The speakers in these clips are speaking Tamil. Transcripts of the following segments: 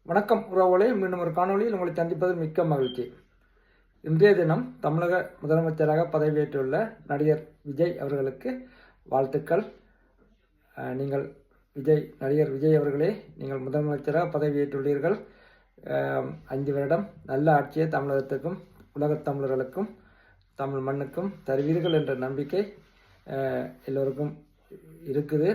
வணக்கம் உறவுகளே, மீண்டும் ஒரு காணொளியில் உங்களை சந்திப்பது மிக்க மகிழ்ச்சி. இன்றைய தினம் தமிழக முதலமைச்சராக பதவியேற்றுள்ள நடிகர் விஜய் அவர்களுக்கு வாழ்த்துக்கள். நடிகர் விஜய் அவர்களே, நீங்கள் முதலமைச்சராக பதவியேற்றுள்ளீர்கள். 5 வருடம் நல்ல ஆட்சியை தமிழகத்துக்கும் உலகத் தமிழர்களுக்கும் தமிழ் மண்ணுக்கும் தருவீர்கள் என்ற நம்பிக்கை எல்லோருக்கும் இருக்குது.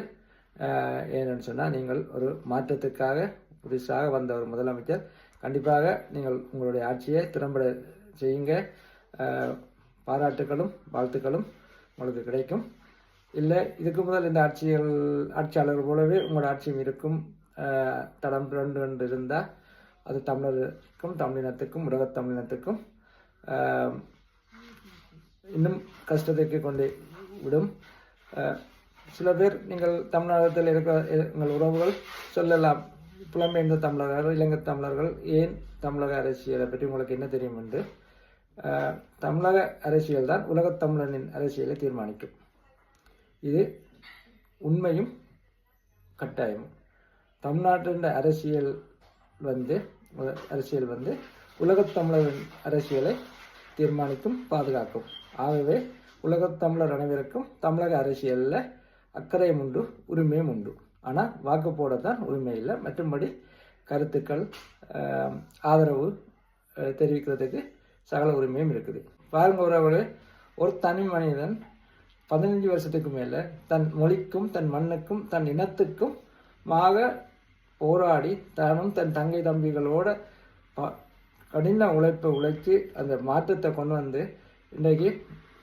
ஏன்னு சொன்னால், நீங்கள் ஒரு மாற்றத்துக்காக புதுசாக வந்த ஒரு முதலமைச்சர். கண்டிப்பாக நீங்கள் உங்களுடைய ஆட்சியை திறம்பட செய்யுங்க. பாராட்டுகளும் வாழ்த்துக்களும் உங்களுக்கு கிடைக்கும். இல்லை, இதுக்கு முதல் இந்த ஆட்சியாளர்கள் போலவே உங்களோட ஆட்சியும் இருக்கும். தடம் ரெண்டு இருந்தால் அது தமிழருக்கும் தமிழினத்துக்கும் உலகத் தமிழினத்துக்கும் இன்னும் கஷ்டத்துக்கு கொண்டு விடும். சில பேர் நீங்கள் தமிழகத்தில் இருக்க எங்கள் உறவுகள் சொல்லலாம், புலம்பெயர்ந்த தமிழர்கள், இலங்கை தமிழர்கள் ஏன் தமிழக அரசியலை பற்றி உங்களுக்கு என்ன தெரியும் என்று. தமிழக அரசியல் தான் உலகத் தமிழனின் அரசியலை தீர்மானிக்கும். இது உண்மையும் கட்டாயமும். தமிழ்நாட்டின் அரசியல் வந்து உலகத் தமிழரின் அரசியலை தீர்மானிக்கும், பாதுகாக்கும். ஆகவே உலகத் தமிழர் அனைவருக்கும் தமிழக அரசியலில் அக்கறையும் உண்டு, உரிமையும் உண்டு. ஆனால் வாக்கு போட தான் உரிமை இல்லை. மற்றும்படி கருத்துக்கள், ஆதரவு தெரிவிக்கிறதுக்கு சகல உரிமையும் இருக்குது. பாருங்க உறவுகளே, ஒரு தனி மனிதன் 15 வருஷத்துக்கு மேலே தன் மொழிக்கும் தன் மண்ணுக்கும் தன் இனத்துக்கும் போராடி தானும் தன் தங்கை தம்பிகளோட கடின உழைச்சி அந்த மாற்றத்தை கொண்டு வந்து இன்றைக்கு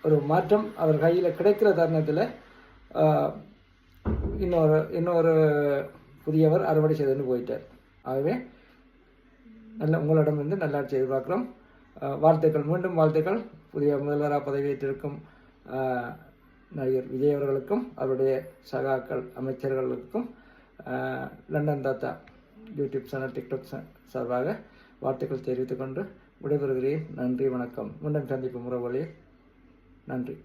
ஒரு மாற்றம் அவர் கையில் கிடைக்கிற தருணத்தில் இன்னொரு புதியவர் அறுவடை செய்துன்னு போயிட்டார். ஆகவே உங்களிடமிருந்து நல்லாட்சி எதிர்பார்க்கிறோம். வாழ்த்துக்கள், மீண்டும் வாழ்த்துக்கள். புதிய முதல்வராக பதவியேற்றிருக்கும் நடிகர் விஜய் அவர்களுக்கும் அவருடைய சகாக்கள் அமைச்சர்களுக்கும் லண்டன் தாத்தா யூடியூப் சேனல், டிக்டாக் சார்பாக வாழ்த்துக்கள் தெரிவித்துக் கொண்டு விடைபெறுகிறேன். நன்றி, வணக்கம். மீண்டும் சந்திப்பு உறவுகளே. நன்றி.